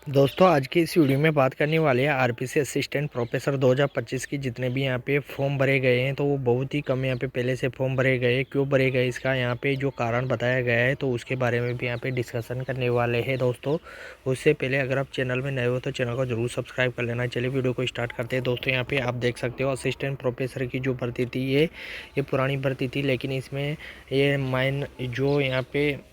दोस्तों आज की इस वीडियो में बात करने वाले हैं आरपीसी असिस्टेंट प्रोफेसर 2025 की जितने भी यहाँ पे फॉर्म भरे गए हैं तो वो बहुत ही कम यहाँ पे पहले से फॉर्म भरे गए। क्यों भरे गए इसका यहाँ पे जो कारण बताया गया है तो उसके बारे में भी यहाँ पे डिस्कशन करने वाले हैं दोस्तों। उससे पहले अगर आप चैनल में नए हो तो चैनल को जरूर सब्सक्राइब कर लेना। चलिए वीडियो को स्टार्ट करते हैं। दोस्तों यहाँ पे आप देख सकते हो असिस्टेंट प्रोफेसर की जो भर्ती थी ये पुरानी भर्ती थी, लेकिन इसमें ये माइन जो यहाँ पे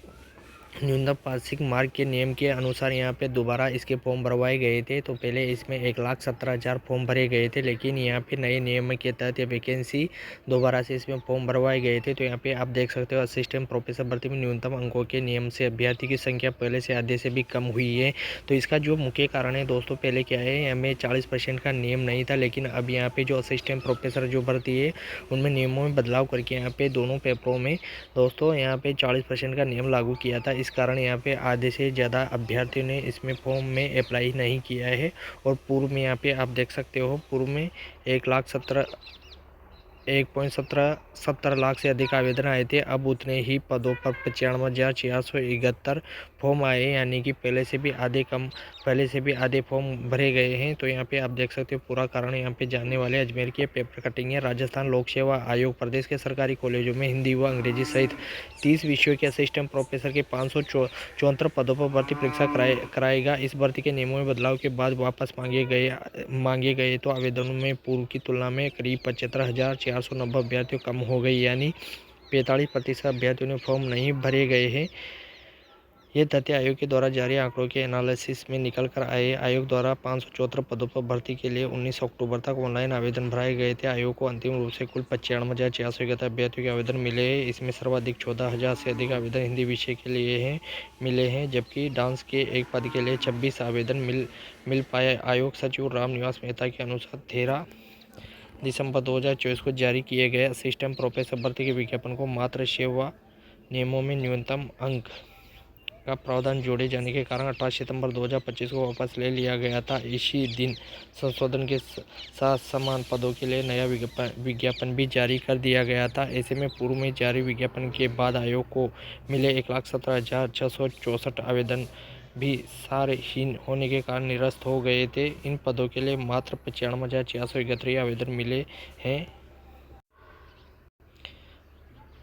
न्यूनतम पासिंग मार्क के नियम के अनुसार यहाँ पे दोबारा इसके फॉर्म भरवाए गए थे। तो पहले इसमें 1,17,000 फॉर्म भरे गए थे, लेकिन यहाँ पे नए नियम के तहत ये वैकेंसी दोबारा से इसमें फॉर्म भरवाए गए थे। तो यहाँ पे आप देख सकते हो असिस्टेंट प्रोफेसर भर्ती में न्यूनतम अंकों के नियम से अभ्यर्थी की संख्या पहले से आधे से भी कम हुई है। तो इसका जो मुख्य कारण है दोस्तों, पहले क्या है हमें 40% का नियम नहीं था, लेकिन अब यहाँ पे जो असिस्टेंट प्रोफेसर जो भर्ती है उनमें नियमों में बदलाव करके यहाँ पे दोनों पेपरों में दोस्तों यहाँ पे 40% का नियम लागू किया था। इस कारण यहाँ पे आधे से ज़्यादा अभ्यर्थियों ने इसमें फॉर्म में अप्लाई नहीं किया है। और पूर्व में यहाँ पे आप देख सकते हो पूर्व में 1,70 लाख से अधिक आवेदन आए थे। अब उतने ही पदों पर 95,471 फॉर्म आए, यानी कि पहले से भी आधे फॉर्म भरे गए हैं। तो यहाँ पे आप देख सकते हो पूरा कारण यहाँ पे जानने वाले अजमेर की पेपर कटिंग है। राजस्थान लोक सेवा आयोग प्रदेश के सरकारी कॉलेजों में हिंदी व अंग्रेजी सहित 30 विषयों के असिस्टेंट प्रोफेसर के 574 पदों पर भर्ती परीक्षा कराएगा। इस भर्ती के नियमों में बदलाव के बाद वापस मांगे गए तो आवेदनों में पूर्व की तुलना में करीब 75,490 अभ्यर्थियों कम हो गई, यानी 45% अभ्यर्थियों ने फॉर्म नहीं भरे गए हैं। ये तथ्य आयोग के द्वारा जारी आंकड़ों के एनालिसिस में निकल कर आए। आयोग द्वारा 574 पदों पर भर्ती के लिए 19 अक्टूबर तक ऑनलाइन आवेदन भराए गए थे। आयोग को अंतिम रूप से कुल 95,471 अभ्यर्थियों के आवेदन मिले हैं। इसमें सर्वाधिक 14,000 से अधिक आवेदन हिंदी विषय के लिए मिले हैं, जबकि डांस के एक पद के लिए 26 आवेदन मिल पाए। आयोग सचिव राम निवास मेहता के अनुसार 13 दिसंबर 2024 को जारी किए गए असिस्टेंट प्रोफेसर भर्ती के विज्ञापन को मात्र सेवा नियमों में न्यूनतम अंक का प्रावधान जोड़े जाने के कारण 18 सितंबर 2025 को वापस ले लिया गया था। इसी दिन संशोधन के साथ समान पदों के लिए नया विज्ञापन भी जारी कर दिया गया था। ऐसे में पूर्व में जारी विज्ञापन के बाद आयोग को मिले 1,17,664 आवेदन भी सारहीन होने के कारण निरस्त हो गए थे। इन पदों के लिए मात्र 95,431 आवेदन मिले हैं,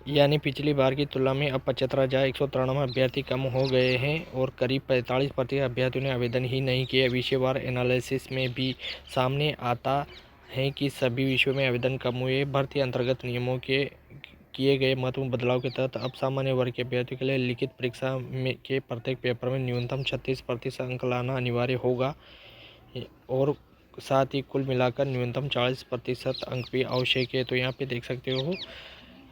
यानी पिछली बार की तुलना में अब 75,193 अभ्यर्थी कम हो गए हैं और करीब 45% अभ्यर्थियों ने आवेदन ही नहीं किए। विषयवार एनालिसिस में भी सामने आता है कि सभी विषयों में आवेदन कम हुए। भर्ती अंतर्गत नियमों के किए गए महत्वपूर्ण बदलाव के तहत अब सामान्य वर्ग के अभ्यर्थियों के लिए लिखित परीक्षा के प्रत्येक पेपर में न्यूनतम 36% अंक लाना अनिवार्य होगा और साथ ही कुल मिलाकर न्यूनतम 40% अंक भी आवश्यक है। तो यहाँ पे देख सकते हो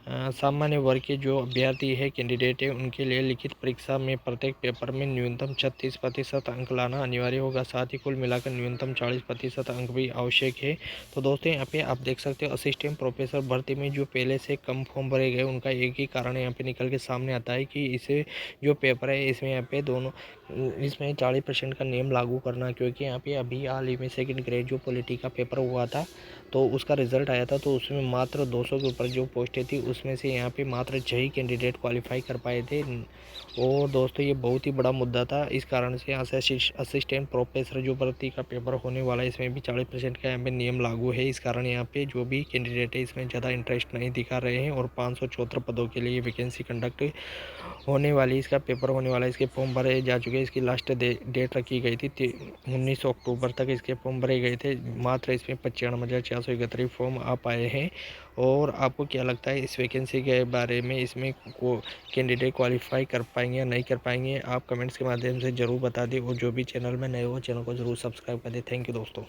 सामान्य वर्ग के जो अभ्यर्थी है कैंडिडेट है उनके लिए लिखित परीक्षा में प्रत्येक पेपर में न्यूनतम 36% अंक लाना अनिवार्य होगा, साथ ही कुल मिलाकर न्यूनतम 40% अंक भी आवश्यक है। तो दोस्तों यहाँ पे आप देख सकते हो असिस्टेंट प्रोफेसर भर्ती में जो पहले से कम फॉर्म भरे गए उनका एक ही कारण यहाँ पे निकल के सामने आता है कि इसे जो पेपर है इसमें यहाँ पे इसमें 40% का नियम लागू करना, क्योंकि यहाँ पे अभी हाल ही में सेकेंड ग्रेड जो पॉलिटी का पेपर हुआ था तो उसका रिजल्ट आया था। तो उसमें मात्र 200 के ऊपर जो पोस्टें थी उसमें से यहाँ पे मात्र 6 ही कैंडिडेट क्वालिफाई कर पाए थे। और दोस्तों ये बहुत ही बड़ा मुद्दा था। इस कारण से यहाँ से असिस्टेंट प्रोफेसर जो भर्ती का पेपर होने वाला है इसमें भी 40% का यहाँ पे नियम लागू है। इस कारण यहाँ पे जो भी कैंडिडेट है इसमें ज़्यादा इंटरेस्ट नहीं दिखा रहे हैं और 574 पदों के लिए वैकेंसी कंडक्ट होने वाली, इसका पेपर होने वाला है। इसके फॉर्म भरे जा चुके हैं। इसकी लास्ट डेट रखी गई थी 19 अक्टूबर तक इसके फॉर्म भरे गए थे। मात्र इसमें 95,431 फॉर्म आ पाए हैं। और आपको क्या लगता है इस वैकेंसी के बारे में, इसमें को कैंडिडेट क्वालिफाई कर पाएंगे या नहीं कर पाएंगे, आप कमेंट्स के माध्यम से ज़रूर बता दें। और जो भी चैनल में नए हो चैनल को ज़रूर सब्सक्राइब कर दें। थैंक यू दोस्तों।